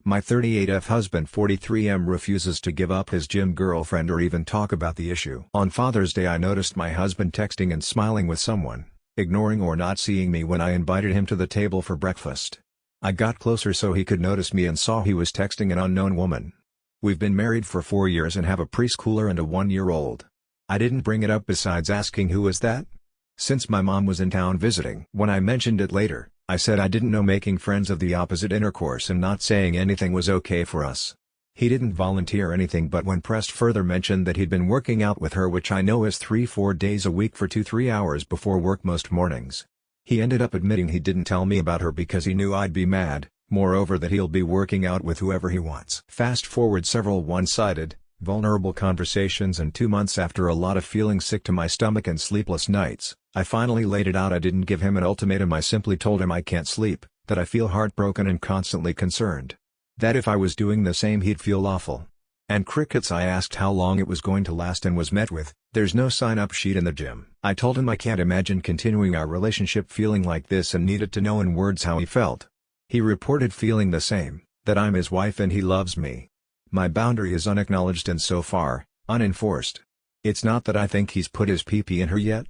My 38F husband 43M refuses to give up his gym girlfriend or even talk about the issue. On Father's Day I noticed my husband texting and smiling with someone, ignoring or not seeing me when I invited him to the table for breakfast. I got closer so he could notice me and saw he was texting an unknown woman. We've been married for 4 years and have a preschooler and a 1-year-old. I didn't bring it up besides asking who was that? Since my mom was in town visiting. When I mentioned it later, I said I didn't know making friends of the opposite intercourse and not saying anything was okay for us. He didn't volunteer anything but when pressed further mentioned that he'd been working out with her, which I know is 3-4 days a week for 2-3 hours before work most mornings. He ended up admitting he didn't tell me about her because he knew I'd be mad, moreover that he'll be working out with whoever he wants. Fast forward several one-sided, vulnerable conversations and 2 months after a lot of feeling sick to my stomach and sleepless nights, I finally laid it out. I didn't give him an ultimatum, I simply told him I can't sleep, that I feel heartbroken and constantly concerned. That if I was doing the same he'd feel awful. And crickets. I asked how long it was going to last and was met with, "There's no sign-up sheet in the gym." I told him I can't imagine continuing our relationship feeling like this and needed to know in words how he felt. He reported feeling the same, that I'm his wife and he loves me. My boundary is unacknowledged and so far, unenforced. It's not that I think he's put his pee-pee in her yet.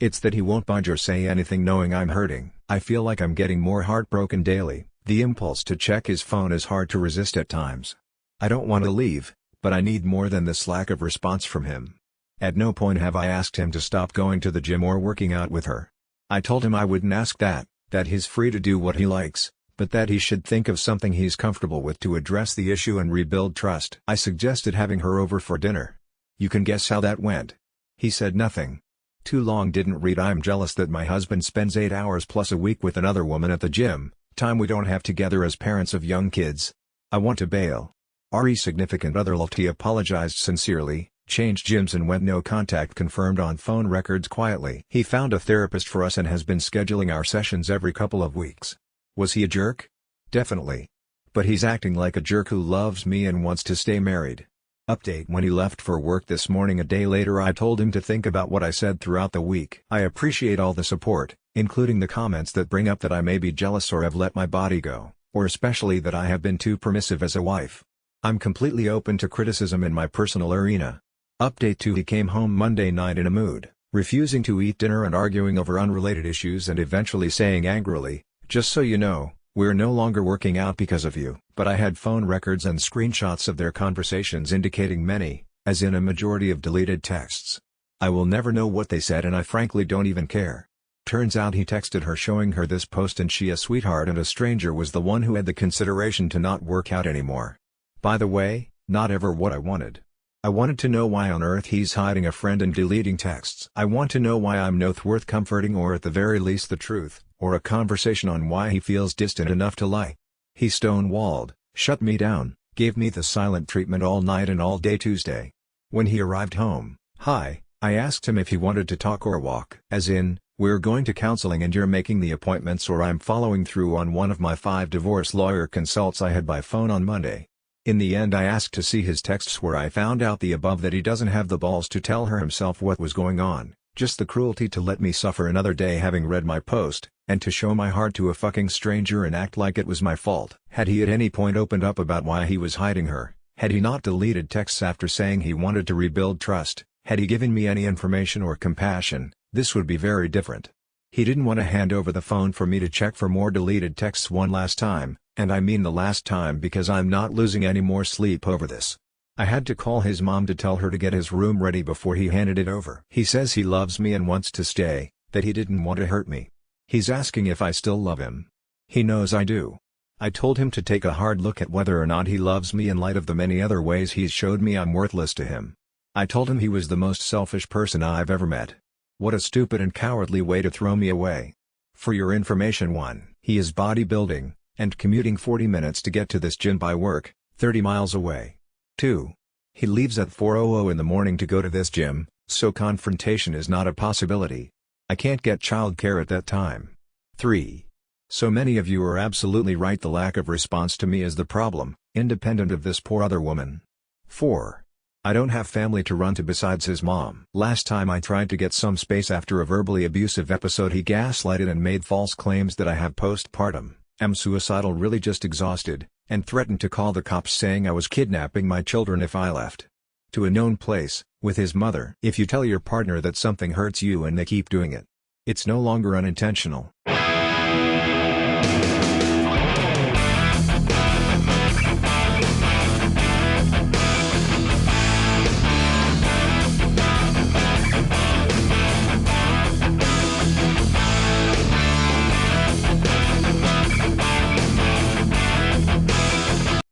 It's that he won't budge or say anything knowing I'm hurting. I feel like I'm getting more heartbroken daily. The impulse to check his phone is hard to resist at times. I don't want to leave, but I need more than this lack of response from him. At no point have I asked him to stop going to the gym or working out with her. I told him I wouldn't ask that he's free to do what he likes, but that he should think of something he's comfortable with to address the issue and rebuild trust. I suggested having her over for dinner. You can guess how that went. He said nothing. Too long didn't read. I'm jealous that my husband spends 8 hours plus a week with another woman at the gym, time we don't have together as parents of young kids. I want to bail. Re significant other left. He apologized sincerely, changed gyms and went no contact confirmed on phone records quietly. He found a therapist for us and has been scheduling our sessions every couple of weeks. Was he a jerk? Definitely. But he's acting like a jerk who loves me and wants to stay married. Update: when he left for work this morning a day later I told him to think about what I said throughout the week. I appreciate all the support, including the comments that bring up that I may be jealous or have let my body go, or especially that I have been too permissive as a wife. I'm completely open to criticism in my personal arena. Update 2: he came home Monday night in a mood, refusing to eat dinner and arguing over unrelated issues and eventually saying angrily, "Just so you know, we're no longer working out because of you." But I had phone records and screenshots of their conversations indicating many, as in a majority of deleted texts. I will never know what they said and I frankly don't even care. Turns out he texted her showing her this post and she, a sweetheart and a stranger, was the one who had the consideration to not work out anymore. By the way, not ever what I wanted. I wanted to know why on earth he's hiding a friend and deleting texts. I want to know why I'm not worth comforting, or at the very least the truth, or a conversation on why he feels distant enough to lie. He stonewalled, shut me down, gave me the silent treatment all night and all day Tuesday. When he arrived home, I asked him if he wanted to talk or walk. As in, we're going to counseling and you're making the appointments, or I'm following through on one of my 5 divorce lawyer consults I had by phone on Monday. In the end I asked to see his texts where I found out the above: that he doesn't have the balls to tell her himself what was going on, just the cruelty to let me suffer another day having read my post, and to show my heart to a fucking stranger and act like it was my fault. Had he at any point opened up about why he was hiding her, had he not deleted texts after saying he wanted to rebuild trust, had he given me any information or compassion, this would be very different. He didn't want to hand over the phone for me to check for more deleted texts one last time, and I mean the last time, because I'm not losing any more sleep over this. I had to call his mom to tell her to get his room ready before he handed it over. He says he loves me and wants to stay, that he didn't want to hurt me. He's asking if I still love him. He knows I do. I told him to take a hard look at whether or not he loves me in light of the many other ways he's showed me I'm worthless to him. I told him he was the most selfish person I've ever met. What a stupid and cowardly way to throw me away. For your information, 1, he is bodybuilding, and commuting 40 minutes to get to this gym by work, 30 miles away. 2. He leaves at 4:00 in the morning to go to this gym, so confrontation is not a possibility. I can't get childcare at that time. 3. So many of you are absolutely right, the lack of response to me is the problem, independent of this poor other woman. 4. I don't have family to run to besides his mom. Last time I tried to get some space after a verbally abusive episode, he gaslighted and made false claims that I have postpartum, am suicidal, really just exhausted, and threatened to call the cops saying I was kidnapping my children if I left. To a known place, with his mother. If you tell your partner that something hurts you and they keep doing it, it's no longer unintentional.